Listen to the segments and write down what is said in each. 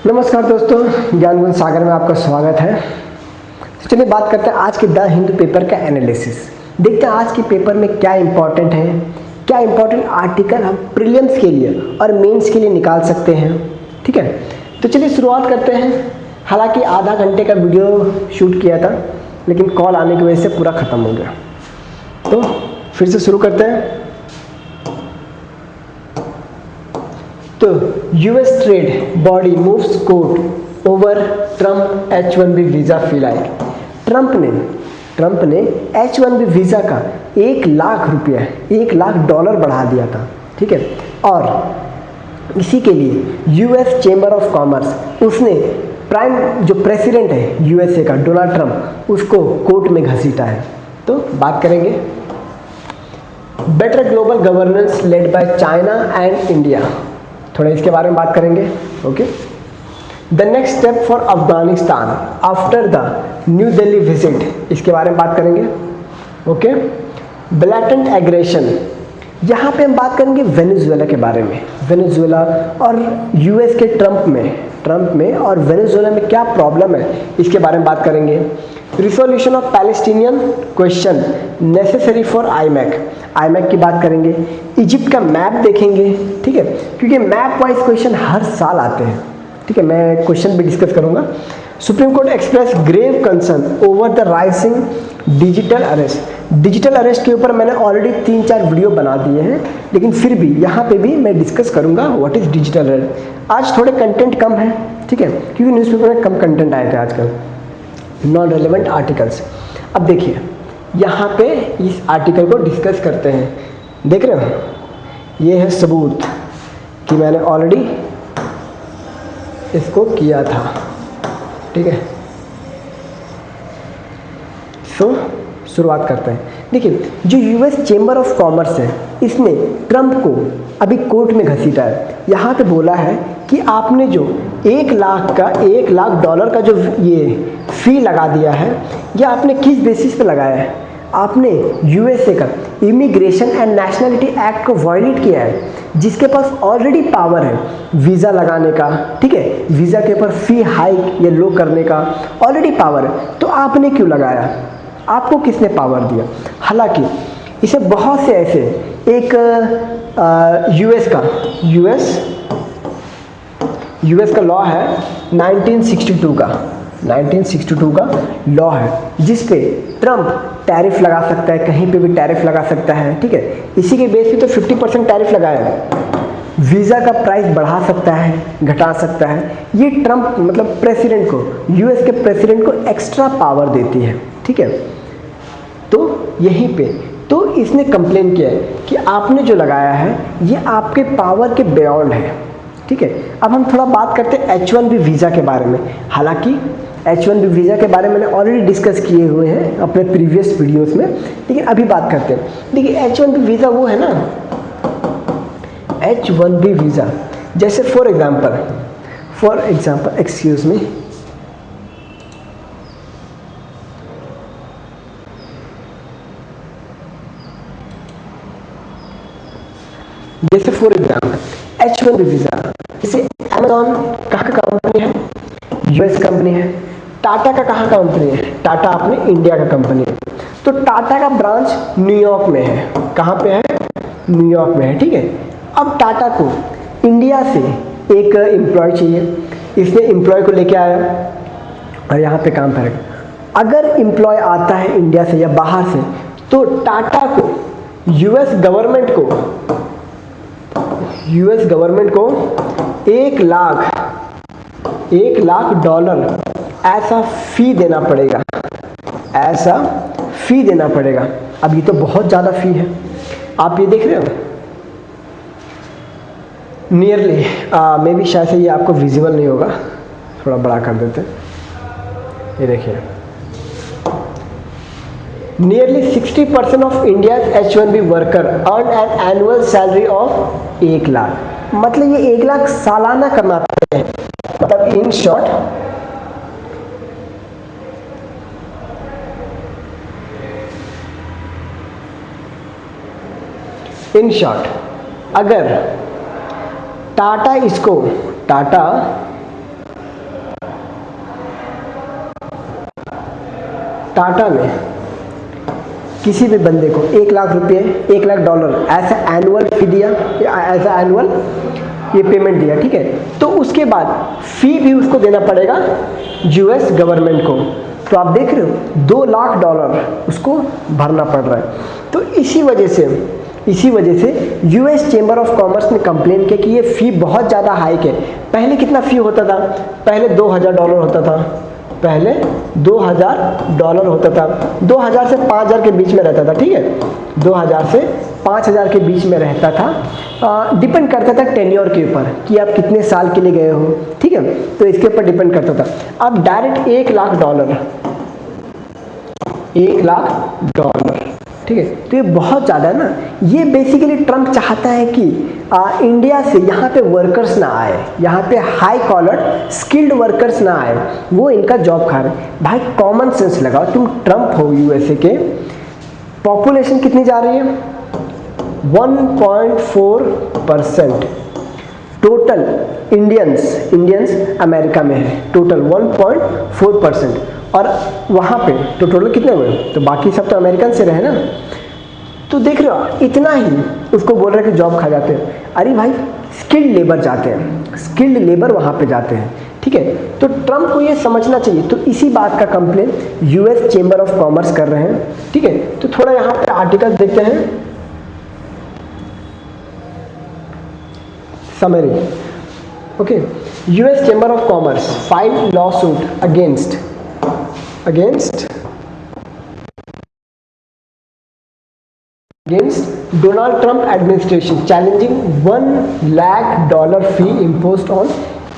नमस्कार दोस्तों, ज्ञान गुण सागर में आपका स्वागत है। तो चलिए बात करते हैं आज के द हिंदू पेपर का एनालिसिस। देखते हैं आज के पेपर में क्या इंपॉर्टेंट है, क्या इंपॉर्टेंट आर्टिकल हम प्रीलिम्स के लिए और मेंस के लिए निकाल सकते हैं। ठीक है, तो चलिए शुरुआत करते हैं। हालांकि आधा घंटे का वीडियो शूट किया था, लेकिन कॉल आने की वजह से पूरा ख़त्म हो गया। तो फिर से शुरू करते हैं। तो US trade body moves court over Trump H1B visa फिलहाल। ट्रम्प ने H1B वीज़ा का 1 लाख रुपया, $1 लाख बढ़ा दिया था। ठीक है, और इसी के लिए यूएस चेंबर ऑफ कॉमर्स उसने प्राइम जो प्रेसिडेंट है यूएसए का डोनाल्ड ट्रम्प, उसको कोर्ट में घसीटा है। तो बात करेंगे better global governance led by China and India, थोड़ा इसके बारे में बात करेंगे। Okay, the next step for Afghanistan after the new Delhi visit, इसके बारे में बात करेंगे। ओके, ब्लैटेंट एग्रेशन, यहाँ पे हम बात करेंगे वेनेजुएला के बारे में। वेनेजुएला और यूएस के ट्रम्प में और वेनेजुएला में क्या प्रॉब्लम है, इसके बारे में बात करेंगे। Resolution of Palestinian question necessary for iMac की बात करेंगे। इजिप्ट का मैप देखेंगे। ठीक है, क्योंकि मैप वाइज क्वेश्चन हर साल आते हैं। ठीक है, मैं क्वेश्चन भी डिस्कस करूंगा। Supreme Court express grave concern over the rising digital arrest के ऊपर मैंने ऑलरेडी 3-4 वीडियो बना दिए हैं, लेकिन फिर भी यहाँ पे भी मैं डिस्कस करूंगा व्हाट इज डिजिटल अरेस्ट। आज थोड़े कंटेंट कम है, ठीक है, क्योंकि न्यूज़पेपर में कम कंटेंट आए थे आजकल, नॉन रेलेवेंट आर्टिकल्स। अब देखिए यहाँ पे इस आर्टिकल को डिस्कस करते हैं। देख रहे हो, ये है सबूत कि मैंने ऑलरेडी इसको किया था। ठीक है, सो शुरुआत करते हैं। देखिए, जो यूएस चेंबर ऑफ कॉमर्स है, इसने ट्रम्प को अभी कोर्ट में घसीटा है। यहाँ पे बोला है कि आपने जो $1 लाख का जो ये फी लगा दिया है, यह आपने किस बेसिस पे लगाया है? आपने यूएसए का इमिग्रेशन एंड नेशनलिटी एक्ट को वायलेट किया है, जिसके पास ऑलरेडी पावर है वीज़ा लगाने का। ठीक है, वीज़ा के ऊपर फी हाइक या लो करने का ऑलरेडी पावर है, तो आपने क्यों लगाया? आपको किसने पावर दिया? हालांकि इसे बहुत से ऐसे एक यूएस का लॉ है 1962 का लॉ है, जिस पे ट्रम्प टैरिफ लगा सकता है, कहीं पे भी टैरिफ लगा सकता है। ठीक है, इसी के बेस पे तो 50% टैरिफ लगाया है। वीज़ा का प्राइस बढ़ा सकता है, घटा सकता है। ये ट्रम्प मतलब प्रेसिडेंट को, यूएस के प्रेसिडेंट को एक्स्ट्रा पावर देती है। ठीक है, तो यहीं पे तो इसने कंप्लेन किया है कि आपने जो लगाया है ये आपके पावर के बियॉन्ड है। ठीक है, अब हम थोड़ा बात करते हैं H1B वीज़ा के बारे में। हालांकि H1B वीज़ा के बारे में मैंने ऑलरेडी डिस्कस किए हुए हैं अपने प्रीवियस वीडियोस में, लेकिन अभी बात करते हैं। देखिए, H1B वीज़ा वो है ना, H1B वीज़ा जैसे फॉर एग्जाम्पल एक्सक्यूज मी, जैसे फॉर एग्जाम्पल H1B वीज़ा, जैसे अमेज़ॉन कहाँ का कंपनी है? यूएस कंपनी है। टाटा का कहाँ कंपनी है? टाटा अपने इंडिया का कंपनी है। तो टाटा का ब्रांच न्यूयॉर्क में है। कहाँ पे है? न्यूयॉर्क में है। ठीक है, अब टाटा को इंडिया से एक एम्प्लॉय चाहिए, इसने एम्प्लॉय को लेके आया और यहाँ पे काम करेगा। अगर एम्प्लॉय आता है इंडिया से या बाहर से, तो टाटा को यूएस गवर्नमेंट को $1 लाख ऐसा फी देना पड़ेगा। अब ये तो बहुत ज़्यादा फी है, आप ये देख रहे हो। नियरली मे बी शायद से ये आपको विजिबल नहीं होगा, थोड़ा बड़ा कर देते हैं। ये देखिए, nearly 60% of India's H1B worker earn an annual salary of 1 lakh. मतलब ये 1 लाख सालाना कमाते हैं। मतलब इन शॉर्ट अगर टाटा टाटा ने किसी भी बंदे को 1 लाख रुपये, 1 lakh dollar as annual fee दिया, एज एनुअल ये पेमेंट दिया, ठीक है, तो उसके बाद फी भी उसको देना पड़ेगा यूएस गवर्नमेंट को। तो आप देख रहे हो 2 लाख डॉलर उसको भरना पड़ रहा है। तो इसी वजह से यूएस चेंबर ऑफ कॉमर्स ने कंप्लेन किया कि ये फ़ी बहुत ज़्यादा हाइक है। पहले कितना फ़ी होता था? पहले $2000 होता था, पहले $2000 होता था, 2000 से 5000 के बीच में रहता था, ठीक है, 2000 से 5000 के बीच में रहता था। डिपेंड करता था टेन्योर के ऊपर कि आप कितने साल के लिए गए हो, ठीक है, तो इसके ऊपर डिपेंड करता था। अब डायरेक्ट $1 लाख, $1 लाख, ठीक है, तो ये बहुत ज़्यादा है ना। ये बेसिकली ट्रम्प चाहता है कि इंडिया से यहाँ पे वर्कर्स ना आए, यहाँ पे हाई कॉलर स्किल्ड वर्कर्स ना आए, वो इनका जॉब खा रहे। भाई कॉमन सेंस लगाओ, तुम ट्रम्प हो, यूएसए के पॉपुलेशन कितनी जा रही है? 1.4%। टोटल इंडियंस अमेरिका में है, टोटल 1.4%, और वहाँ पे तो टोटल कितने हुए? तो बाकी सब तो अमेरिकन से रहे ना। तो देख रहे हो, इतना ही उसको बोल रहे हैं कि जॉब खा जाते हैं। अरे भाई स्किल्ड लेबर जाते हैं, स्किल्ड लेबर वहाँ पे जाते हैं, ठीक है। तो ट्रम्प को ये समझना चाहिए। तो इसी बात का complain US chamber of commerce कर रहे हैं, ठीक है। तो थोड़ा यहाँ पे आर्टिकल देखते हैं, summary. Okay, US chamber of commerce file law suit against Donald Trump administration challenging $1 lakh fee imposed on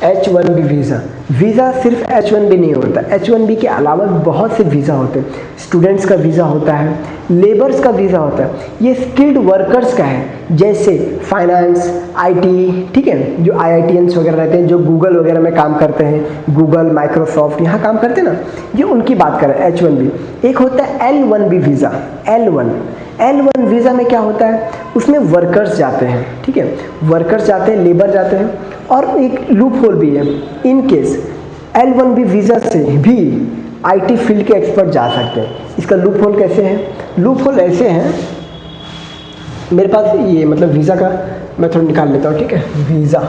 H-1B visa. Visa सिर्फ H-1B नहीं होता, H-1B के अलावा बहुत से वीज़ा होते हैं। स्टूडेंट्स का वीज़ा होता है, लेबर्स का वीज़ा होता है, ये स्किल्ड वर्कर्स का है, जैसे फाइनेंस, आईटी, ठीक है, जो IITians वगैरह रहते हैं, जो गूगल वगैरह में काम करते हैं, गूगल, माइक्रोसॉफ्ट यहाँ काम करते हैं ना, ये उनकी बात कर रहे हैं। H-1B। एक होता है L-1B वीज़ा। L-1 वीज़ा में क्या होता है? उसमें वर्कर्स जाते हैं, ठीक है, वर्कर्स जाते हैं, लेबर जाते हैं। और एक लूप होल भी है, इन केस L-1B वीज़ा से भी आईटी फील्ड के एक्सपर्ट जा सकते हैं। इसका लूप होल कैसे है? लूप होल ऐसे हैं, मेरे पास ये मतलब वीज़ा का मैं थोड़ा निकाल लेता हूँ, ठीक है। वीज़ा,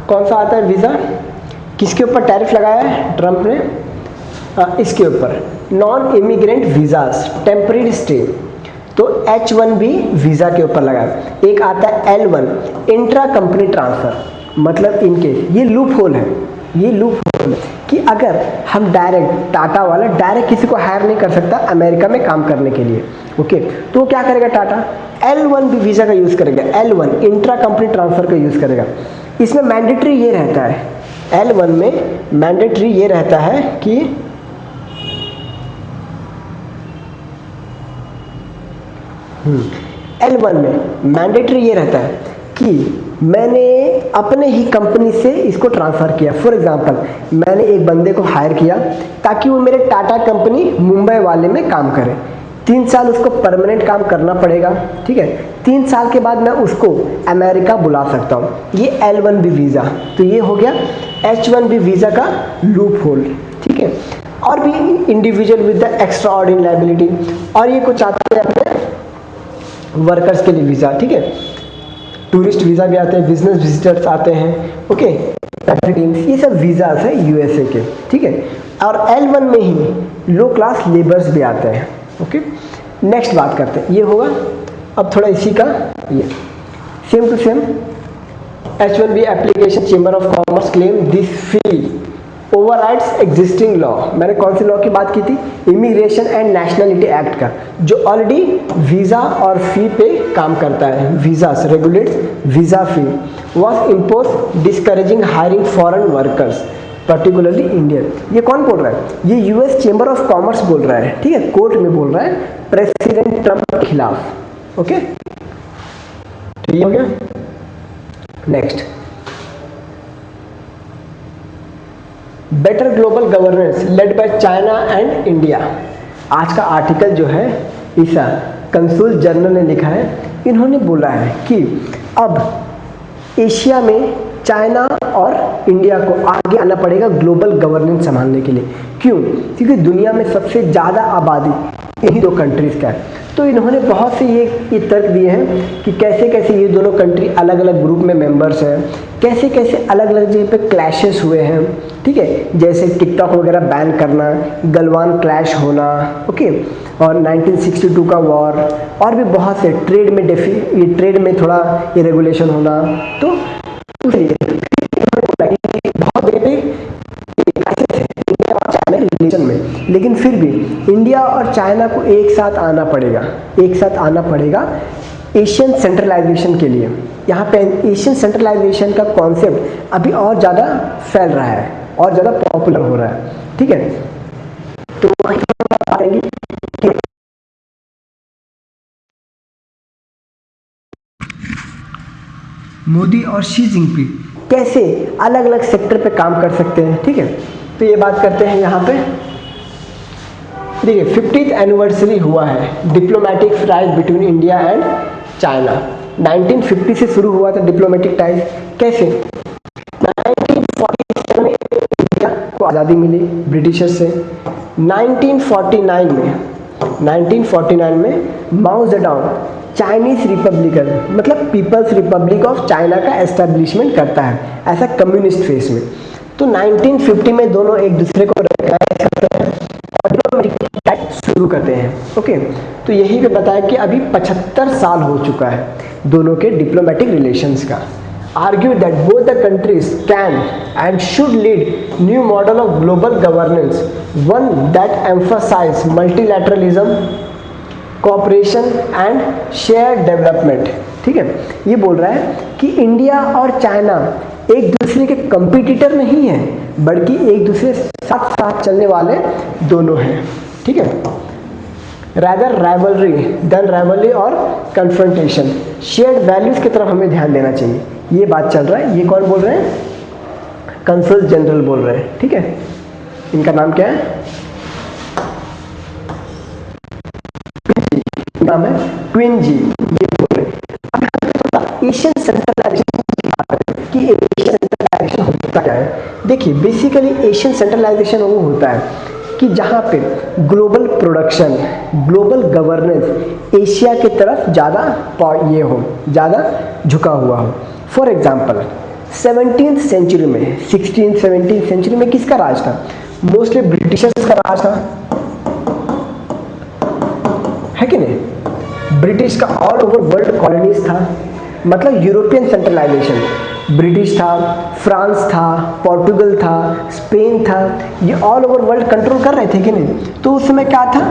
कौन सा आता है वीज़ा? किसके ऊपर टैरिफ लगाया है ट्रम्प ने? इसके ऊपर non immigrant visas temporary stay, तो H-1B वीज़ा के ऊपर लगाया। एक आता है L-1 इंट्रा कंपनी ट्रांसफ़र, मतलब इनके ये लूप होल है, ये लूप होल है कि अगर हम डायरेक्ट टाटा वाला डायरेक्ट किसी को हायर नहीं कर सकता अमेरिका में काम करने के लिए, ओके, तो वो क्या करेगा? टाटा L-1B वीज़ा का यूज़ करेगा, L-1 इंट्रा कंपनी ट्रांसफ़र का यूज़ करेगा। इसमें मैंडेटरी ये रहता है, L-1 में मैंडेटरी ये रहता है कि L-1 में मैंडेटरी ये रहता है कि मैंने अपने ही कंपनी से इसको ट्रांसफ़र किया। फॉर एग्जांपल मैंने एक बंदे को हायर किया ताकि वो मेरे टाटा कंपनी मुंबई वाले में काम करे। 3 साल उसको परमानेंट काम करना पड़ेगा, ठीक है। 3 साल के बाद मैं उसको अमेरिका बुला सकता हूँ। ये L-1B वीज़ा, तो ये हो गया H-1B वीज़ा का लूप होल, ठीक है। और भी individual with the extra ordinary liability, और ये कुछ आते हैं अपने वर्कर्स के लिए वीज़ा, ठीक है। टूरिस्ट वीज़ा भी आते हैं, बिजनेस विजिटर्स आते हैं, ओके, ये सब वीज़ास है यूएसए के, ठीक है। और L-1 में ही लो क्लास लेबर्स भी आते हैं, ओके। नेक्स्ट बात करते हैं, ये होगा अब थोड़ा इसी का ये same to same H-1B application chamber of commerce claim this fee overrides existing law. मैंने कौन से लॉ की बात की थी? इमिग्रेशन एंड नेशनलिटी एक्ट का, जो ऑलरेडी वीज़ा और फी पे काम करता है, वीज़ा से regulates visa fee. was imposed discouraging hiring foreign workers particularly Indian। ये कौन बोल रहा है? ये यूएस चेंबर ऑफ कॉमर्स बोल रहा है, ठीक है, कोर्ट में बोल रहा है प्रेसिडेंट ट्रम्प के खिलाफ। ओके, तो ये हो गया। Next, better global governance led by China and India. आज का आर्टिकल जो है ईसा कंसुल जर्नल ने लिखा है, इन्होंने बोला है कि अब एशिया में चाइना और इंडिया को आगे आना पड़ेगा ग्लोबल गवर्नेंस संभालने के लिए। क्यों? क्योंकि दुनिया में सबसे ज़्यादा आबादी इन्हीं दो कंट्रीज़ का है। तो इन्होंने बहुत से ये तर्क दिए हैं कि कैसे कैसे ये दोनों कंट्री अलग अलग ग्रुप में मेंबर्स हैं, कैसे कैसे अलग अलग जगह पे क्लैशेस हुए हैं, ठीक है, जैसे टिकटॉक वगैरह बैन करना, गलवान क्लैश होना, ओके, और 1962 का वॉर, और भी बहुत से ट्रेड में थोड़ा ये रेगुलेशन होना। तो बहुत इंडिया और चाइना के रिलेशन में, लेकिन फिर भी इंडिया और चाइना को एक साथ आना पड़ेगा एशियन सेंट्रलाइजेशन के लिए। यहाँ पे एशियन सेंट्रलाइजेशन का कॉन्सेप्ट अभी और ज़्यादा फैल रहा है और ज़्यादा पॉपुलर हो रहा है, ठीक है। तो मोदी और शी जिनपिंग कैसे अलग अलग सेक्टर पे काम कर सकते हैं, ठीक है। तो ये बात करते हैं यहाँ पे। देखिए 50th एनिवर्सरी हुआ है diplomatic ties between India and China. 1950 से शुरू हुआ था डिप्लोमेटिक टाइज। कैसे? 1947 में इंडिया को आज़ादी मिली ब्रिटिशर्स से। 1949 में माओ जेडोंग चाइनीज रिपब्लिकन मतलब पीपल्स रिपब्लिक ऑफ चाइना का एस्टेब्लिशमेंट करता है ऐसा कम्युनिस्ट फेस में। तो 1950 में दोनों एक दूसरे को रिकॉग्नाइज करते हैं और डिप्लोमेटिक टाइज शुरू करते हैं। ओके, तो यही पे बताया कि अभी 75 साल हो चुका है दोनों के डिप्लोमेटिक रिलेशंस का। Argued that both the countries can and should lead new model of global governance, one that emphasizes multilateralism, cooperation and shared development। ठीक है, ये बोल रहा है कि इंडिया और चाइना एक दूसरे के कंपटीटर नहीं है बल्कि एक दूसरे साथ साथ चलने वाले दोनों हैं, ठीक है। rather rivalry than rivalry और confrontation, shared values की तरफ हमें ध्यान देना चाहिए। ये बात चल रहा है। ये कौन बोल रहे हैं? कंसुल जनरल बोल रहे हैं, ठीक है। इनका नाम क्या है? नाम है क्वीन जी। ये बोल रहे हैं एशियन सेंट्रलाइजेशन की एशियन सेंट्रलाइजेशन होता क्या है? देखिए बेसिकली एशियन सेंट्रलाइजेशन वो होता है कि जहाँ पे global production global governance Asia के तरफ ज़्यादा ये हो, ज़्यादा झुका हुआ हो। फॉर एग्जाम्पल 17th सेंचुरी में 16th-17th सेंचुरी में किसका राज था? मोस्टली ब्रिटिशर्स का राज था, है कि नहीं? ब्रिटिश का ऑल ओवर वर्ल्ड कॉलोनीज था, मतलब यूरोपियन सेंट्रलाइजेशन। ब्रिटिश था, फ्रांस था, पोर्टुगल था, स्पेन था, ये ऑल ओवर वर्ल्ड कंट्रोल कर रहे थे कि नहीं? तो उस समय क्या था?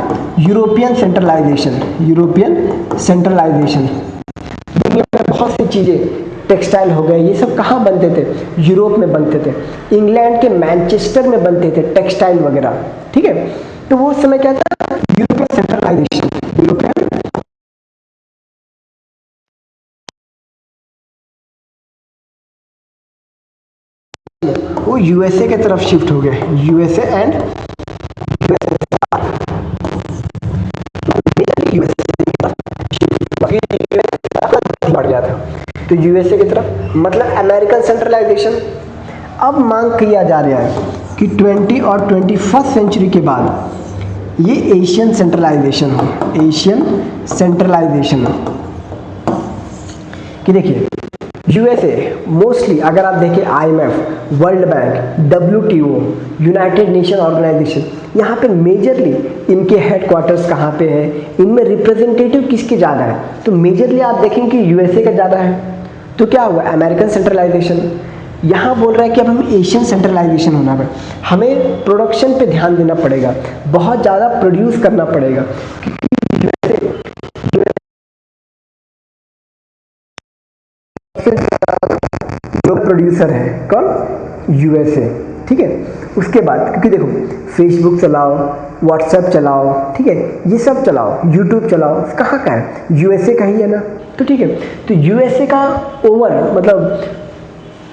European centralisation. दुनिया में बहुत सी चीज़ें टेक्सटाइल हो गए, ये सब कहाँ बनते थे? यूरोप में बनते थे, इंग्लैंड के मैनचेस्टर में बनते थे टेक्सटाइल वगैरह, ठीक है। तो वो उस समय क्या था? European centralisation. वो यूएसए के तरफ शिफ्ट हो गए, यूएसए एंड बढ़ गया था तो यूएसए की तरफ, मतलब अमेरिकन सेंट्रलाइजेशन। अब मांग किया जा रहा है कि 20 और 21st सेंचुरी के बाद ये एशियन सेंट्रलाइजेशन हो, एशियन सेंट्रलाइजेशन हो। कि देखिए यूएसए मोस्टली अगर आप देखें IMF, World Bank, WTO, United Nation Organisation, यहाँ पे मेजरली इनके हेडक्वार्टर्स कहाँ पे हैं, इनमें रिप्रेजेंटेटिव किसके ज़्यादा है? तो मेजरली आप देखेंगे कि यूएसए का ज़्यादा है। तो क्या हुआ? American centralisation. यहाँ बोल रहा है कि अब हमें एशियन सेंट्रलाइजेशन होना है, हमें प्रोडक्शन पे ध्यान देना पड़ेगा, बहुत ज़्यादा प्रोड्यूस करना पड़ेगा। प्रोड्यूसर है, कौन? यूएसए, ठीक है। उसके बाद क्योंकि देखो फेसबुक चलाओ, व्हाट्सएप चलाओ, ठीक है, ये सब चलाओ, यूट्यूब चलाओ, कहाँ का है? यूएसए का ही है ना, तो ठीक है। तो यूएसए का ओवर मतलब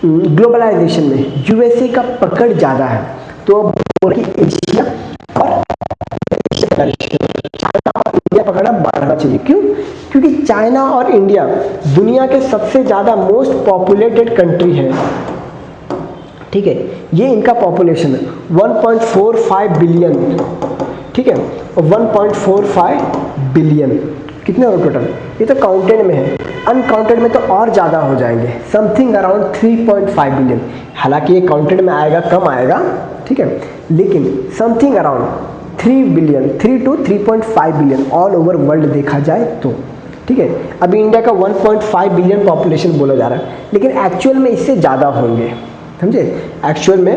ग्लोबलाइजेशन में यूएसए का पकड़ ज़्यादा है, तो अब एशिया और चाइना और इंडिया पकड़ा बढ़ना चाहिए। क्यों? क्योंकि चाइना और इंडिया दुनिया के सबसे ज़्यादा मोस्ट पॉपुलेटेड कंट्री है, ठीक है। ये इनका पॉपुलेशन है 1.45 बिलियन, ठीक है, और 1.45 बिलियन कितने हो टोटल? ये तो काउंटेड में है, अनकाउंटेड में तो और ज़्यादा हो जाएंगे, समथिंग अराउंड 3.5 बिलियन। हालांकि ये काउंटेड में आएगा, कम आएगा, ठीक है, लेकिन something around 3 billion, 3 to 3.5 billion all over world देखा जाए तो, ठीक है। अभी इंडिया का 1.5 बिलियन पॉपुलेशन बोला जा रहा है, लेकिन एक्चुअल में इससे ज़्यादा होंगे, समझे? एक्चुअल में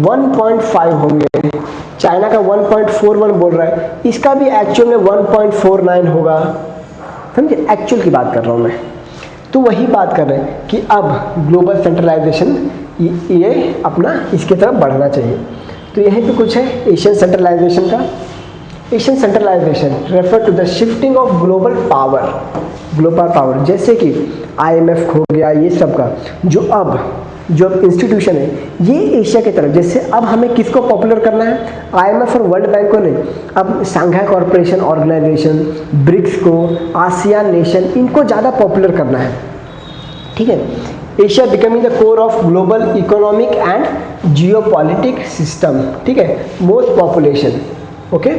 1.5 होंगे। चाइना का 1.41 बोल रहा है, इसका भी एक्चुअल में 1.49 होगा, समझे? एक्चुअल की बात कर रहा हूँ मैं। तो वही बात कर रहे हैं कि अब ग्लोबल सेंट्रलाइजेशन ये अपना इसके तरफ बढ़ना चाहिए। तो यहीं पे कुछ है एशियन सेंट्रलाइजेशन का। Asian centralisation refer to the shifting of global power, जैसे कि IMF हो गया, ये सब का जो इंस्टीट्यूशन है ये एशिया की तरफ, जैसे अब हमें किसको पॉपुलर करना है? IMF और वर्ल्ड बैंक को नहीं, अब शंघाई कॉरपोरेशन ऑर्गेनाइजेशन, ब्रिक्स को, आसियान नेशन, इनको ज़्यादा पॉपुलर करना है, ठीक है। Asia becoming the core of global economic and geopolitic system, ठीक है, most population, okay,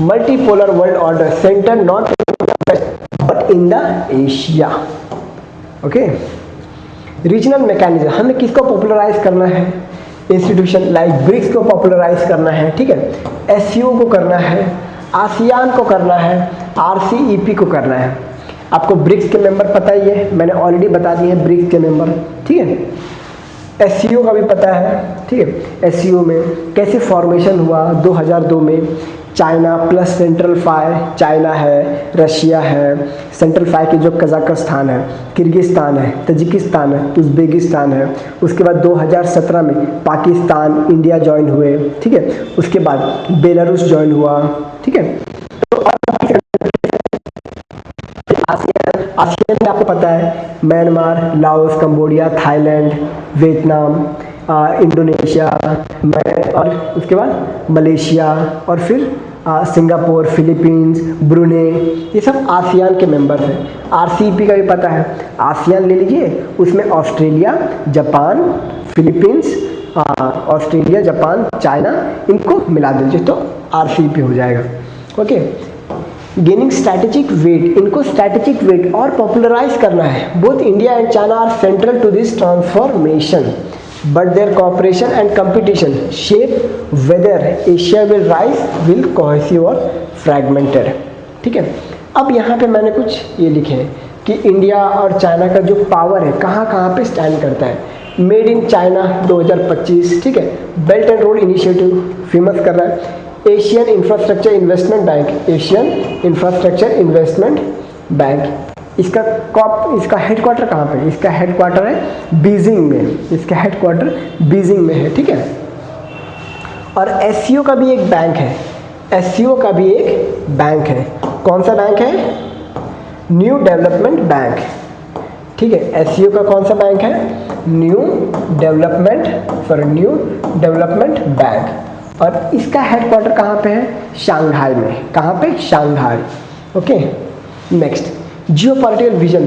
multipolar world order centre not but in the Asia, okay. Regional mechanism, हमें किसको पॉपुलराइज करना है? इंस्टीट्यूशन लाइक ब्रिक्स को पॉपुलराइज करना है, ठीक है, SCO को करना है, आसियान को करना है, RCEP को करना है। आपको ब्रिक्स के मेंबर पता ही है, मैंने ऑलरेडी बता दिए हैं ब्रिक्स के मेंबर, ठीक है। SCO का भी पता है, ठीक है। SCO में कैसे फॉर्मेशन हुआ? 2002 में चाइना प्लस सेंट्रल 5, चाइना है, रशिया है, सेंट्रल 5 के जो कजाकिस्तान है, किर्गिस्तान है, तजिकिस्तान है, उज़्बेकिस्तान है। उसके बाद 2017 में पाकिस्तान, इंडिया ज्वाइन हुए, ठीक है। उसके बाद बेलारूस ज्वाइन हुआ, ठीक है। तो आसियान में आपको पता है Myanmar, Laos, Cambodia, Thailand, Vietnam, Indonesia, और उसके बाद मलेशिया, और फिर सिंगापुर, फिलीपींस, ब्रुने, ये सब आसियान के मेंबर्स हैं। RCEP का भी पता है, आसियान ले लीजिए, उसमें Australia, Japan, Philippines, Australia, Japan, China, इनको मिला दीजिए तो RCEP हो जाएगा, ओके। गेनिंग स्ट्रैटेजिक वेट, इनको स्ट्रैटेजिक वेट और पॉपुलराइज करना है। Both India and China are central to this transformation, but their cooperation and competition shape whether Asia will rise, will cohesive और fragmented, ठीक है। अब यहाँ पे मैंने कुछ ये लिखे हैं कि इंडिया और चाइना का जो पावर है कहाँ कहाँ पे स्टैंड करता है। मेड इन चाइना 2025, ठीक है, belt and road initiative famous कर रहा है। Asian infrastructure investment bank, Asian infrastructure investment bank, इसका हेडक्वार्टर कहाँ पे? इसका हेडक्वार्टर है बीजिंग में, इसका हेडक्वार्टर बीजिंग में है, ठीक है। और SCO का भी एक बैंक है, SCO का भी एक बैंक है। कौन सा बैंक है? न्यू डेवलपमेंट बैंक, ठीक है। SCO का कौन सा बैंक है? New development bank. और इसका हेडक्वार्टर कहाँ पे है? शंघाई में। कहाँ पे? Shanghai, okay. Next, geopolitical vision,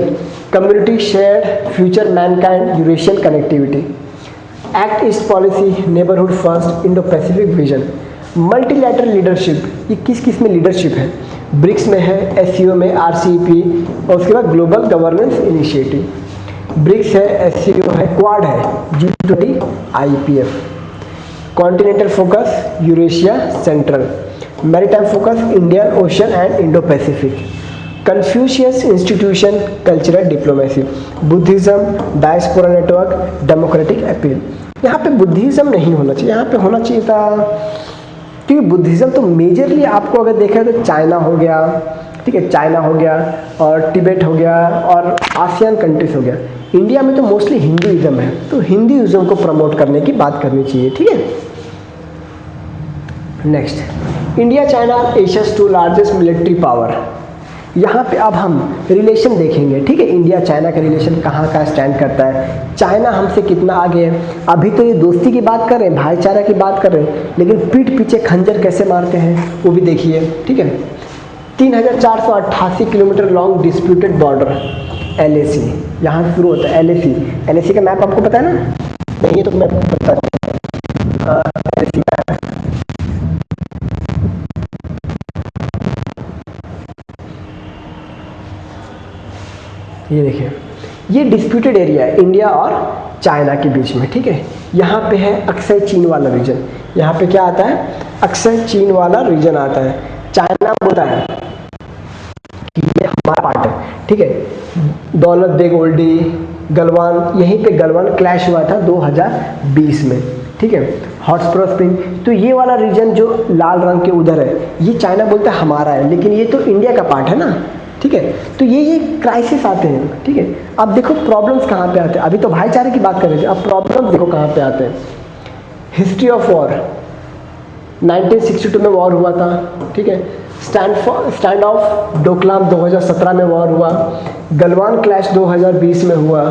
community shared future Mankind, Eurasian connectivity, act east policy, neighbourhood first, Indo Pacific vision, multilateral leadership, ये किस किस में लीडरशिप है? ब्रिक्स में है, SCO में, RCEP, और उसके बाद ग्लोबल गवर्नेंस इनिशिएटिव। ब्रिक्स है, SCO है, क्वाड है, G20, IPF, continental focus Eurasia central, maritime focus Indian ocean and Indo Pacific, Confucius institution cultural diplomacy, Buddhism diaspora network, democratic appeal. यहाँ पे बुद्धिज्म नहीं होना चाहिए, यहाँ पे होना चाहिए था, क्योंकि बुद्धिज्म तो मेजरली आपको अगर देखा तो चाइना हो गया, ठीक है, चाइना हो गया और तिब्बत हो गया और आसियान कंट्रीज हो गया। इंडिया में तो मोस्टली हिंदुइज्म है, तो हिंदुइज्म को प्रमोट करने की बात करनी चाहिए, ठीक है। Next, India China Asia's two largest military power. यहाँ पे अब हम रिलेशन देखेंगे, ठीक है, इंडिया चाइना का रिलेशन कहाँ का स्टैंड करता है, चाइना हमसे कितना आगे है। अभी तो ये दोस्ती की बात कर रहे हैं, भाईचारा की बात कर रहे हैं, लेकिन पीठ पीछे खंजर कैसे मारते हैं वो भी देखिए, ठीक है। 3488 kilometre long disputed border LAC, यहाँ से शुरू होता है LAC का मैप आपको पता है ना? नहीं, ये तो मैप पता है। LAC मैप ये देखिए, ये डिस्प्यूटेड एरिया है इंडिया और चाइना के बीच में, ठीक है। यहाँ पे है अक्सर चीन वाला रीजन, यहाँ पे क्या आता है, अक्सर चीन वाला रीजन आता है। चाइना बोलता है कि ये हमारा पार्ट है, ठीक है। दौलत बेग ओल्डी, गलवान, यहीं पे गलवान क्लैश हुआ था 2020 में, ठीक है। हॉट स्प्रिंग, तो ये वाला रीजन जो लाल रंग के उधर है, ये चाइना बोलता है हमारा है, लेकिन ये तो इंडिया का पार्ट है ना, ठीक है। तो ये क्राइसिस आते हैं, ठीक है। अब देखो प्रॉब्लम्स कहाँ पे आते हैं, अभी तो भाईचारे की बात कर रहे थे, अब प्रॉब्लम्स देखो कहाँ पे आते हैं। हिस्ट्री ऑफ वॉर, 1962 में वॉर हुआ था, ठीक है। स्टैंड ऑफ डोकलाम 2017 में वॉर हुआ, गलवान क्लैश 2020 में हुआ,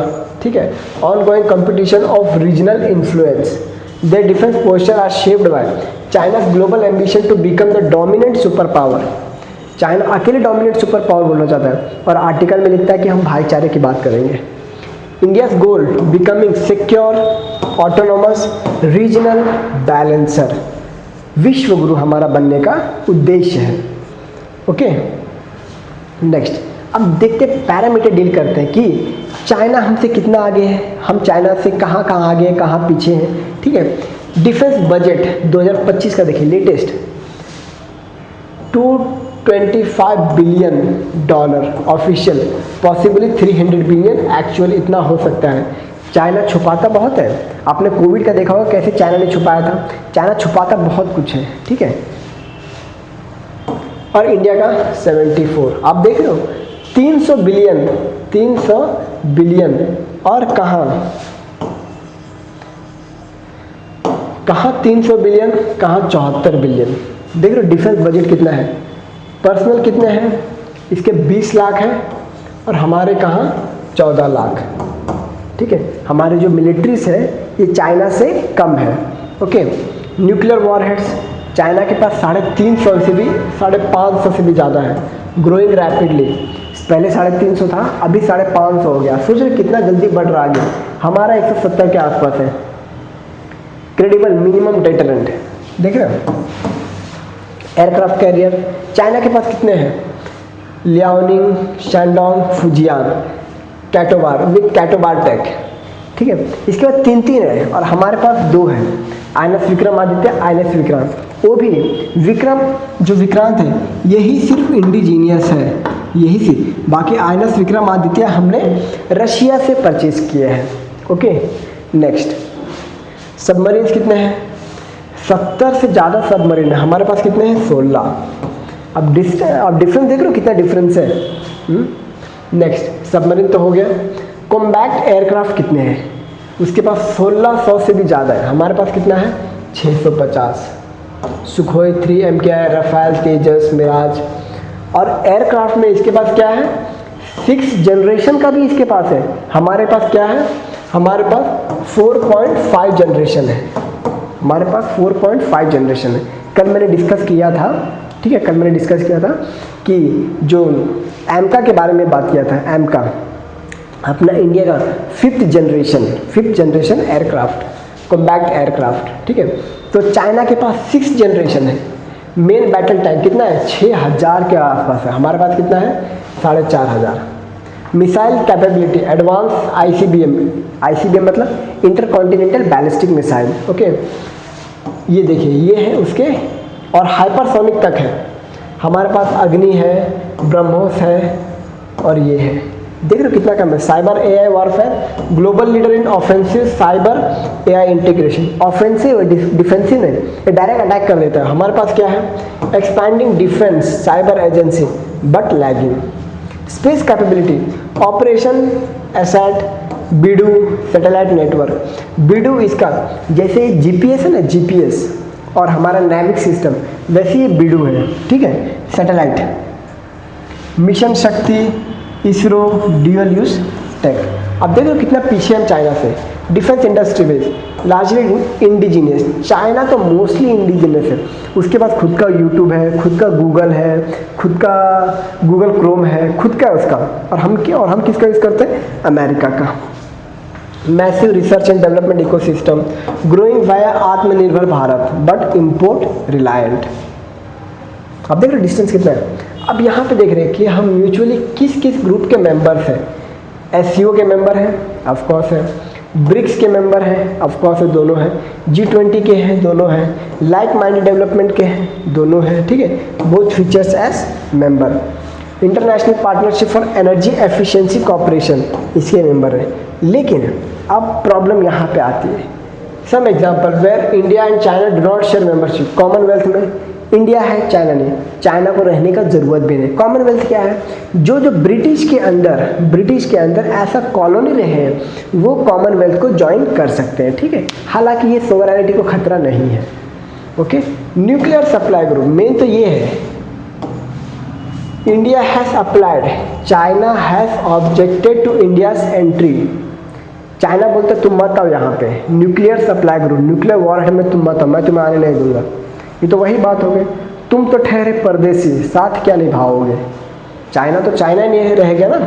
ठीक है। Ongoing competition of regional influence, their defence posture are shaped by China's global ambition to become the dominant super power. China अकेले डोमिनेट सुपर पावर बोलना चाहता है, और आर्टिकल में लिखता है कि हम भाईचारे की बात करेंगे। India's goal becoming secure autonomous regional balancer, विश्व गुरु हमारा बनने का उद्देश्य है, ओके। नेक्स्ट, अब देखते पैरामीटर डील करते हैं कि चाइना हमसे कितना आगे है, हम चाइना से कहाँ आगे हैं, कहाँ पीछे हैं, ठीक है। डिफेंस बजट 2025 का देखिए latest, 225 billion dollar official, possibly 300 billion actual, इतना हो सकता है। चाइना छुपाता बहुत है, आपने कोविड का देखा होगा कैसे चाइना ने छुपाया था, चाइना छुपाता बहुत कुछ है, ठीक है। और इंडिया का 74, आप देख रहे हो 300 बिलियन, और कहाँ 300 बिलियन, कहाँ 74 बिलियन। देख रहे हो डिफेंस बजट कितना है, पर्सनल कितने हैं, इसके 20 लाख है, और हमारे कहाँ 14 लाख, ठीक है। हमारे जो मिलिट्रीज है ये चाइना से कम है, ओके। न्यूक्लियर वॉरहेड्स चाइना के पास 350 से भी 550 से भी ज़्यादा है, ग्रोइंग रैपिडली। पहले 350 था, अभी 550 हो गया। सोच रहे कितना जल्दी बढ़ रहा है, हमारा 170 के आसपास है। क्रेडिबल मिनिमम डेटरेंट, देख रहे हो। एयरक्राफ्ट कैरियर चाइना के पास कितने हैं, Liaoning, Shandong, Fujian, CATOBAR with CATOBAR tech, ठीक है। इसके बाद 3 है और हमारे पास 2 है, INS विक्रमादित्य, INS विक्रांत। वो भी विक्रम जो विक्रांत है यही सिर्फ इंडिजीनियस है, यही सिर्फ, बाकी INS विक्रमादित्य हमने रशिया से परचेज किए हैं, ओके। नेक्स्ट, सबमरीन्स कितने हैं, 70 से ज़्यादा सबमरीन है, हमारे पास कितने हैं 16। अब डिफरेंस देख रहे हो कितना डिफरेंस है। नेक्स्ट, सबमरीन तो हो गया। कॉम्बैक्ट एयरक्राफ्ट कितने हैं, उसके पास 1600 से भी ज़्यादा है, हमारे पास कितना है 650। सुखोई 3 MKI, राफेल, तेजस, मिराज। और एयरक्राफ्ट में इसके पास क्या है, 6th जनरेशन का भी इसके पास है, हमारे पास क्या है, हमारे पास 4.5 जनरेशन है, हमारे पास 4.5 जनरेशन है। कल मैंने डिस्कस किया था, ठीक है, कल मैंने डिस्कस किया था कि जो एमका के बारे में बात किया था, एमका अपना इंडिया का 5th generation aircraft, combat aircraft, ठीक है। तो चाइना के पास 6th जनरेशन है। मेन बैटल टाइम कितना है, 6000 के आसपास है, हमारे पास कितना है 4500। मिसाइल कैपेबिलिटी एडवांस ICBM मतलब इंटरकॉन्टिनेंटल बैलिस्टिक मिसाइल, ओके। ये देखिए ये है उसके, और हाइपरसोनिक तक है, हमारे पास अग्नि है, ब्रह्मोस है, और ये है, देख रहे हो कितना कम है। Cyber AI warfare, global leader in offensive cyber AI integration, offensive defensive नहीं, ये डायरेक्ट अटैक कर देता है। हमारे पास क्या है, expanding defence cyber agency, but lagging. Space capability, operation asat, BIDU satellite network. BIDU इसका जैसे GPS है ना, GPS और हमारा नेविक सिस्टम, वैसे ये BIDU है, ठीक है, सैटेलाइट। मिशन शक्ति, इसरो, ड्यूअल यूज टेक। अब देखो कितना पीछे हम चाइना से। Defence industry base largely indigenous, China तो मोस्टली इंडिजीनियस है। उसके पास खुद का यूट्यूब है, खुद का गूगल है, खुद का गूगल क्रोम है, खुद का उसका। और हम किसका यूज़ करते हैं? अमेरिका का। Massive research and development ecosystem, growing via आत्मनिर्भर भारत बट इम्पोर्ट रिलायंट। अब देख रहे डिस्टेंस कितना है। अब यहाँ पे देख रहे हैं कि हम म्यूचुअली किस किस ग्रुप के मेंबर्स हैं। SCO के मेंबर हैं, ऑफकोर्स है। ब्रिक्स के मेंबर हैं, ऑफकोर्स है, दोनों हैं। G20 के हैं, दोनों हैं। लाइक माइंडेड डेवलपमेंट के हैं, दोनों हैं, ठीक है। Both features as member. International partnership for energy efficiency cooperation, इसके मेंबर हैं। लेकिन अब प्रॉब्लम यहाँ पे आती है। Some example where India and China do not share membership. Commonwealth में इंडिया है, चाइना नहीं। चाइना को रहने का जरूरत भी नहीं। कॉमनवेल्थ क्या है? जो ब्रिटिश के अंदर ऐसा कॉलोनी रहे हैं वो कॉमनवेल्थ को ज्वाइन कर सकते हैं, ठीक है। हालांकि ये सोवरेनिटी को खतरा नहीं है। ओके, न्यूक्लियर सप्लाई ग्रुप मेन तो ये है। India has applied, China has objected to India's entry. China बोलते तुम मत आओ यहाँ पे। Nuclear supply group, nuclear warhead में तुम मत आओ, मैं तुम्हें आने नहीं दूंगा। ये तो वही बात हो गई, तुम तो ठहरे परदेसी, साथ क्या निभाओगे। चाइना तो चाइना नहीं रह गया ना।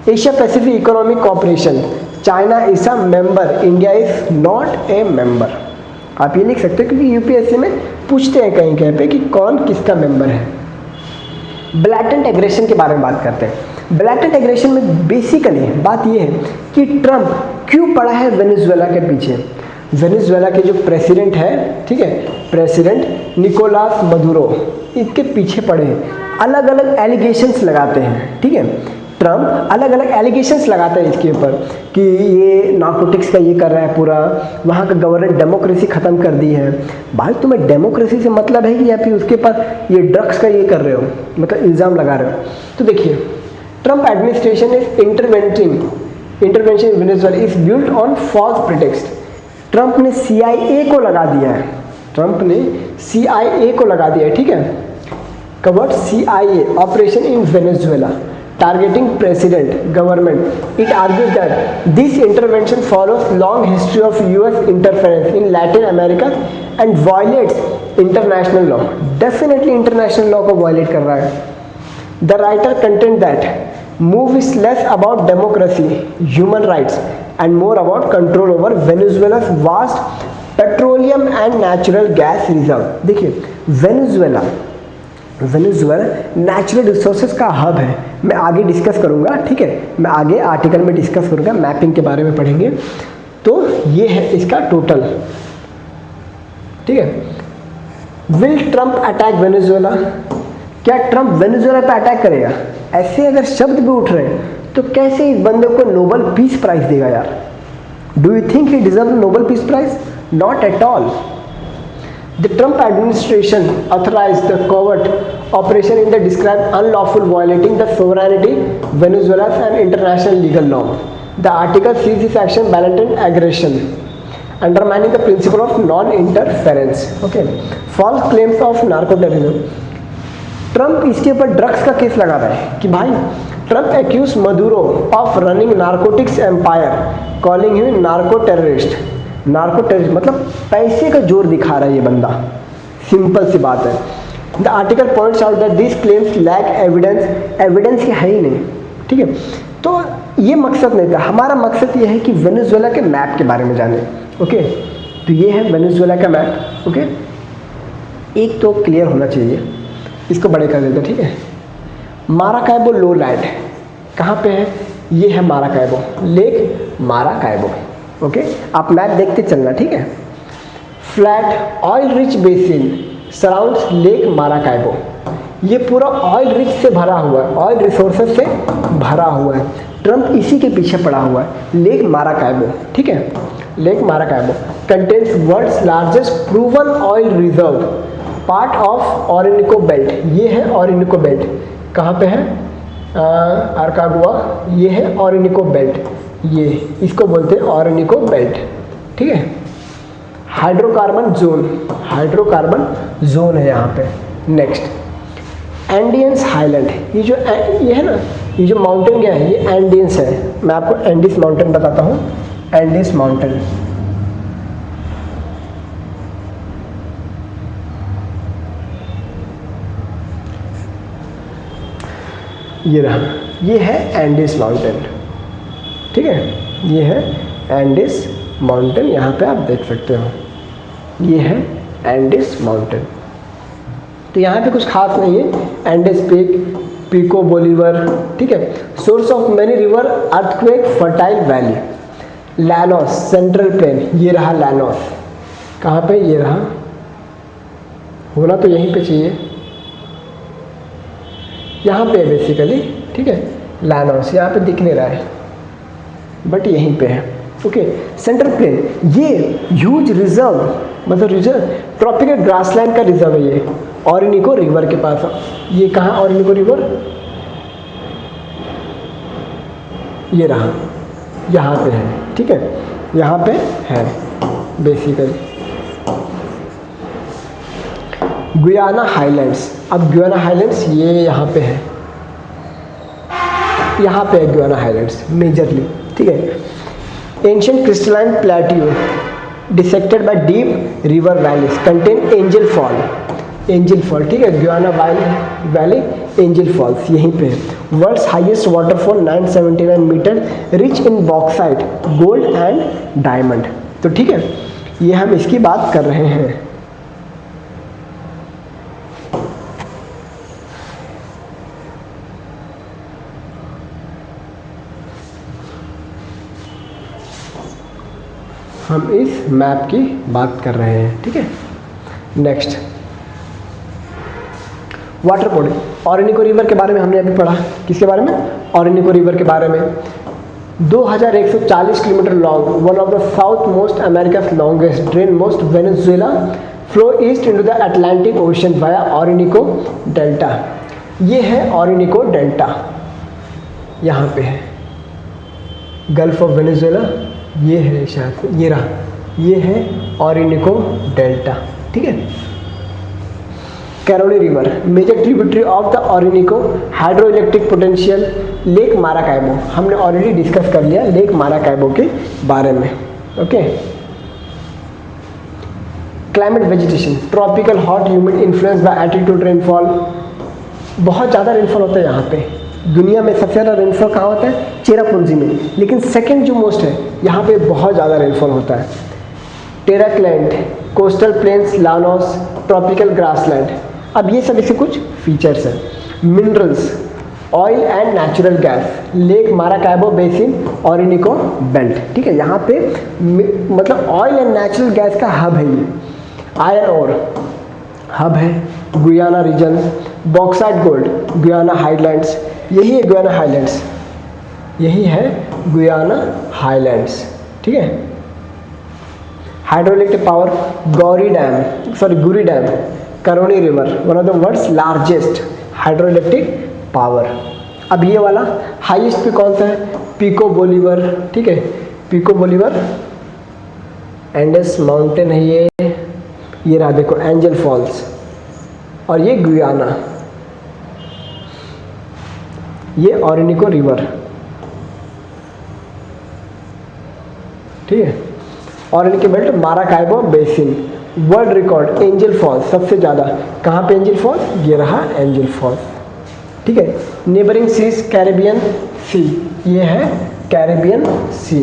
Asia Pacific economic cooperation, China is a member, India is not a member. आप ये लिख सकते हो क्योंकि यूपीएससी में पूछते हैं कहीं कहीं पे कि कौन किसका मेंबर है। ब्लैटेंट एग्रेशन के बारे में बात करते हैं। ब्लैटेंट एग्रेशन में बेसिकली बात ये है कि ट्रम्प क्यों पड़ा है वेनेजुएला के पीछे। वेनेजुएला के जो प्रेसिडेंट है, ठीक है, प्रेसिडेंट निकोलास मदुरो, इसके पीछे पड़े हैं। अलग अलग एलिगेशंस लगाते हैं, ठीक है। ट्रम्प अलग अलग एलिगेशंस लगाता है इसके ऊपर कि ये नार्कोटिक्स का ये कर रहा है, पूरा वहाँ का गवर्नमेंट डेमोक्रेसी ख़त्म कर दी है। भाई तुम्हें डेमोक्रेसी से मतलब है कि या फिर उसके पास ये ड्रग्स का ये कर रहे हो, मतलब इल्ज़ाम लगा रहे हो। तो देखिए, Trump administration is intervention in Venezuela is built on false pretext. Trump ने CIA को लगा दिया है, ट्रम्प ने CIA को लगा दिया है, ठीक है। Covered CIA operation in Venezuela targeting president government. It argues that this intervention follows long history of US interference in Latin America and violates international law. Definitely international law को violate कर रहा है। The writer contend that move is less about democracy, human rights and more about control over Venezuela's vast petroleum and natural gas reserve. देखिए, Venezuela natural resources का hub है। मैं आगे discuss करूंगा, ठीक है, मैं आगे आर्टिकल में डिस्कस करूंगा, मैपिंग के बारे में पढ़ेंगे। तो ये है इसका टोटल, ठीक है। Will Trump attack Venezuela? क्या ट्रम्प वेनेजुएला पे अटैक करेगा? ऐसे अगर शब्द भी उठ रहे हैं तो कैसे इस बंदे को नोबेल पीस प्राइज देगा यार? Do you think he deserve Nobel peace prize? Not at all. The Trump administration authorized the covert operation in the described unlawful violating the sovereignty, Venezuela's and international legal law. The article sees this action blatant aggression, undermining the principle of non-interference. Okay. False claims of narco-terrorism. Trump इसके ऊपर drugs का case लगा रहा है कि भाई Trump accuse Maduro of running narcotics empire, calling him narco terrorist. Narco terrorist मतलब पैसे का जोर दिखा रहा है ये बंदा, सिंपल सी बात है। The article points out that this claims lack evidence, evidence है ही नहीं, ठीक है। तो ये मकसद नहीं था, हमारा मकसद ये है कि वेनेजुएला के मैप के बारे में जाने। ओके, तो ये है वेनेजुएला का मैप। ओके, एक तो क्लियर होना चाहिए, इसको बड़े कर देते, ठीक है। माराकाइबो लो लैंड कहाँ पे है? ये है माराकाइबो, लेक माराकाइबो। ओके, आप मैप देखते चलना, ठीक है। Flat oil rich basin surrounds lake Maracaibo. ये पूरा ऑयल रिच से भरा हुआ है, ऑयल रिसोर्सेज से भरा हुआ है। ट्रम्प इसी के पीछे पड़ा हुआ है, लेक माराकाइबो, ठीक है। Lake Maracaibo contains world's largest proven oil reserve, part of Orinoco Belt. ये है ऑरिनिको बेल्ट, कहाँ पे है, अराकागुआ, ये है ऑरिनिको बेल्ट, ये इसको बोलते हैं ऑरिनिको बेल्ट, ठीक है। हाइड्रोकार्बन जोन है यहाँ पे। नेक्स्ट एंडियंस हाईलैंड, ये है ना, ये जो माउंटेन क्या है, ये एंडियंस है। मैं आपको एंडिस माउंटेन बताता हूँ। एंडिस माउंटेन ये रहा, ये है एंडिस माउंटेन, ठीक है। ये है एंडिस माउंटेन, यहाँ पे आप देख सकते हो, ये है एंडिस माउंटेन। तो यहाँ पे कुछ खास नहीं है। एंडिस पीक, पिको बोलीवर, ठीक है। Source of many river, earthquake, fertile valley. Llanos central plain, ये रहा लैनोस, कहाँ पे, ये रहा, होना तो यहीं पे चाहिए, यहाँ पे है बेसिकली, ठीक है। लैनोस यहाँ पे दिख नहीं रहा है बट यहीं पे है, ओके। सेंट्रल प्लेन, ये ह्यूज रिजर्व, मतलब रिजर्व ट्रॉपिकल ग्रासलैंड का रिजर्व है ये, ऑरिनिको रिवर के पास। ये कहाँ ऑरिनिको रिवर, ये रहा, यहाँ पे है, ठीक है, यहाँ पे है बेसिकली। गुयाना हाईलैंड्स, अब गुयाना हाईलैंड्स ये यहाँ पे है, यहाँ पे है गुयाना हाईलैंड्स मेजरली, ठीक है। Ancient crystalline plateau dissected by deep river valleys contain Angel Fall, ठीक है। गुयाना वैली एंजल फॉल्स यहीं पे है। World's highest waterfall 979 metre, rich in bauxite, gold and diamond. तो ठीक है, ये हम इसकी बात कर रहे हैं। हम इस मैप की बात कर रहे हैं, ठीक है। नेक्स्ट वाटर बॉडी, ऑरिनिको रिवर के बारे में हमने अभी पढ़ा। किसके बारे में, ऑरिनिको रिवर के बारे में। 2140 kilometre long, one of the South most America's longest, drain most Venezuela, flow east into the Atlantic Ocean via Orinoco Delta. ये है ऑरिनिको डेल्टा, यहाँ पे है गल्फ ऑफ वेनेजुएला, ये है शायद, ये रहा, ये है ऑरिनिको डेल्टा, ठीक है। Caroni River, major tributary of the Orinoco, hydroelectric potential, Lake Maracaibo, हमने ऑलरेडी डिस्कस कर लिया लेक माराकाइबो के बारे में, okay. Climate vegetation, tropical hot humid, influence by altitude rainfall, बहुत ज़्यादा रेनफॉल होता है यहाँ पे। दुनिया में सबसे ज़्यादा रेनफॉल कहाँ होता है, चेरापूंजी में, लेकिन सेकंड जो मोस्ट है यहाँ पे बहुत ज़्यादा रेनफॉल होता है। टेराक्लैंड, coastal plains, llanos, tropical grassland. अब ये सब इसके कुछ फीचर्स हैं। Minerals, oil and natural gas, Lake Maracaibo basin, Orinoco Belt, ठीक है। यहाँ पे मतलब ऑयल एंड नेचुरल गैस का हब है ये। आयरन ओर हब है, Guiana region. Bauxite gold, Guiana highlands, यही है गुयाना हाईलैंड्स, यही है गुयाना हाईलैंड्स, ठीक है। Hydroelectric power, Guri Dam, Caroni River, one of the world's largest hydroelectric power. अब ये वाला हाईएस्ट पे कौन सा है, पिको बोलीवर, ठीक है। पिको बोलीवर एंडेस माउंटेन है ये रहा देखो एंजल फॉल्स, और ये गुयाना, ये ऑरिनिको रिवर, ठीक है। Orinoco Belt, Maracaibo basin, world record Angel Falls सबसे ज़्यादा, कहाँ पे एंजल फॉल्स, ये रहा एंजल फॉल्स, ठीक है। नेबरिंग सीज, कैरेबियन सी, ये है Caribbean Sea.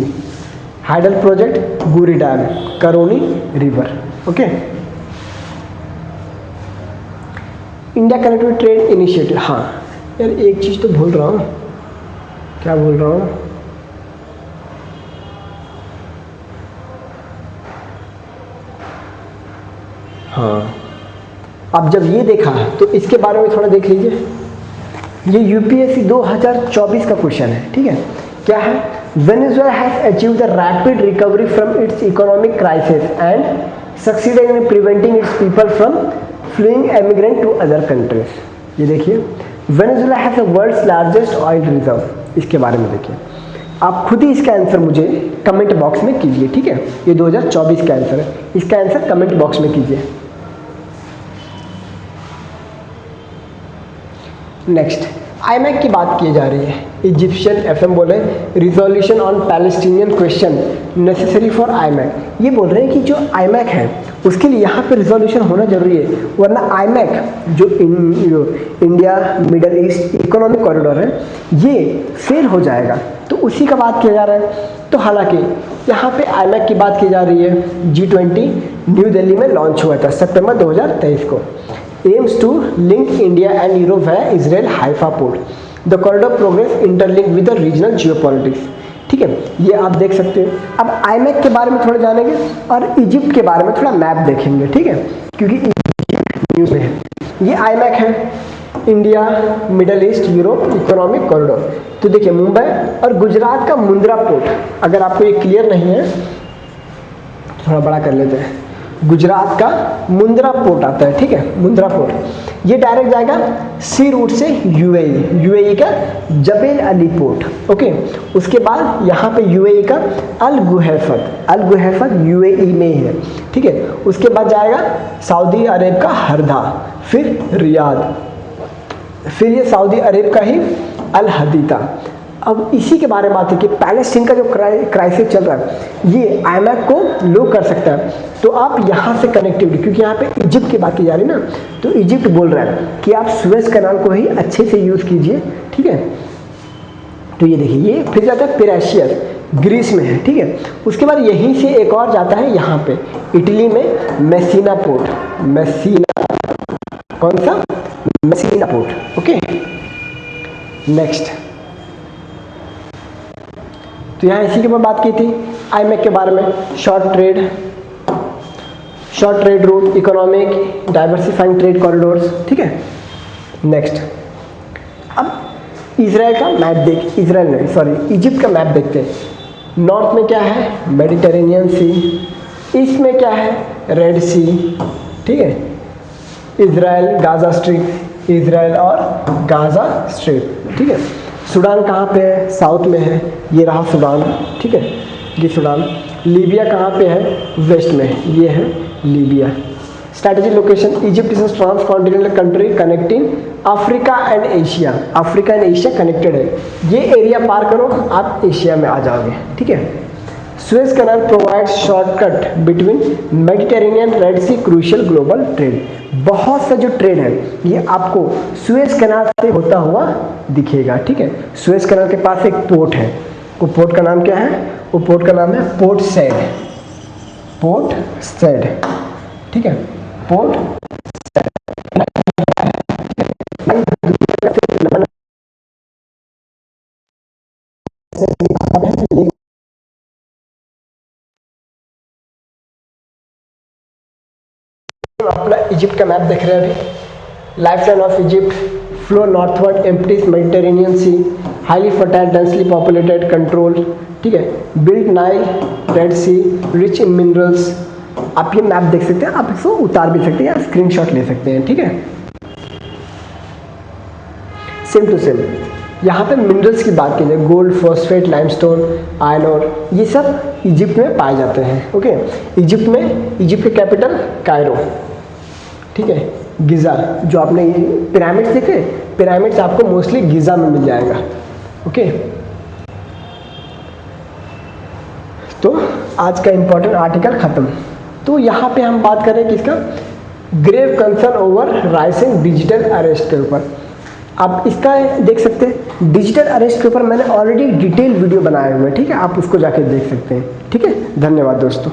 Hydel project, Guri Dam, Caroni River, okay. India connective trade initiative, हाँ यार एक चीज़ तो भूल रहा हूँ, क्या बोल रहा हूँ, हाँ अब जब ये देखा तो इसके बारे में थोड़ा देख लीजिए। ये यूपीएससी 2024 का क्वेश्चन है, ठीक है। क्या है, Venezuela has achieved the rapid recovery from its economic crisis and succeeded in preventing its people from fleeing emigrant to other countries. ये देखिए, Venezuela has the world's largest oil reserve, इसके बारे में देखिए। आप खुद ही इसका आंसर मुझे कमेंट बॉक्स में कीजिए, ठीक है। ये 2024 का आंसर है, इसका आंसर कमेंट बॉक्स में कीजिए। नेक्स्ट, आईमैक की बात की जा रही है। इजिप्शियन एफएम बोले resolution on Palestinian question necessary for iMac. ये बोल रहे हैं कि जो आईमैक है उसके लिए यहाँ पे रिजोल्यूशन होना जरूरी है, वरना आईमैक जो India middle east economic corridor है ये फेल हो जाएगा। तो उसी का बात किया जा रहा है। तो हालांकि यहाँ पे आईमैक की बात की जा रही है। G20 न्यू दिल्ली में लॉन्च हुआ था सितंबर 2023 को। Aims to link India and Europe है Israel Haifa port. The corridor progress interlink with the regional geopolitics, ठीक है, ये आप देख सकते हैं। अब आईमैक के बारे में थोड़ा जानेंगे और इजिप्ट के बारे में थोड़ा मैप देखेंगे, ठीक है, क्योंकि इजिप्ट न्यूज़ में है। ये आईमैक है, India middle east Europe economic corridor. तो देखिए मुंबई और गुजरात का मुंद्रा पोर्ट, अगर आपको ये क्लियर नहीं है थोड़ा बड़ा कर लेते हैं। गुजरात का मुंद्रा पोर्ट आता है, ठीक है, मुंद्रा पोर्ट। ये डायरेक्ट जाएगा सी रूट से यूएई का जबेल अली पोर्ट, ओके। उसके बाद यहाँ पे यूएई का अल गुहैफत यूएई में ही है, ठीक है। उसके बाद जाएगा सऊदी अरब का हरदा, फिर रियाद, फिर ये सऊदी अरब का ही अल हदीदा। अब इसी के बारे में बात है कि पैलेस्टीन का जो क्राइसिस चल रहा है ये आईमैक को लो कर सकता है। तो आप यहाँ से कनेक्टिविटी, क्योंकि यहाँ पे इजिप्ट की बात की जा रही है ना, तो इजिप्ट बोल रहा है कि आप सुएज कैनाल को ही अच्छे से यूज़ कीजिए, ठीक है। तो ये देखिए, ये फिर जाता है पेराशियस, ग्रीस में है, ठीक है। उसके बाद यहीं से एक और जाता है यहाँ पे इटली में मेसीना पोर्ट, कौन सा, मेसीना पोर्ट, ओके। नेक्स्ट, तो यहाँ इसी के ऊपर बात की थी आईमैक के बारे में। Short trade route, economic diversifying trade corridors, ठीक है। नेक्स्ट, अब इजराइल का मैप इजिप्ट का मैप देखते हैं। नॉर्थ में क्या है, मेडिटेरेनियन सी, ईस्ट में क्या है, रेड सी, ठीक है। इजराइल गाजा स्ट्रिप, इजराइल और गाजा स्ट्रिप, ठीक है। सूडान कहाँ पे है, साउथ में है, ये रहा सूडान, ठीक है, ये सूडान। लीबिया कहाँ पे है, वेस्ट में, ये है Libya. Strategic location, Egypt is transcontinental country connecting Africa and Asia connected है। ये एरिया पार करो आप एशिया में आ जाओगे, ठीक है। Suez Canal provides shortcut between Mediterranean Red Sea crucial global trade. बहुत सा जो ट्रेड है ये आपको सुएज कैनाल से होता हुआ दिखेगा, ठीक है। सुएज कैनाल के पास एक पोर्ट है, वो पोर्ट का नाम क्या है, वो पोर्ट का नाम है पोर्ट सैड, ठीक है, पोर्ट अपना इजिप्ट का मैप देख रहे हैं अभी। Life line of Egypt, flow northward empties Mediterranean sea, highly fertile densely populated control, ठीक है, built Nile, red sea, rich in minerals. आप ये मैप देख सकते हैं, आप इसको उतार भी सकते हैं या स्क्रीनशॉट ले सकते हैं, ठीक है। सेम टू सेम यहाँ पे मिनरल्स की बात की जाए, gold, phosphate, limestone, iron ore, ये सब इजिप्ट में पाए जाते हैं, ओके। इजिप्ट के कैपिटल कायरो, ठीक है। गिज़ा, जो आपने ये पिरामिड्स देखे, पिरामिड्स आपको मोस्टली गिज़ा में मिल जाएगा, ओके। तो आज का इंपॉर्टेंट आर्टिकल खत्म। तो यहाँ पे हम बात करें किसका, grave concern over rising digital arrest के ऊपर। आप इसका देख सकते हैं, डिजिटल अरेस्ट के ऊपर मैंने ऑलरेडी डिटेल वीडियो बनाए हुए हैं, ठीक है, आप उसको जाके देख सकते हैं, ठीक है। धन्यवाद दोस्तों।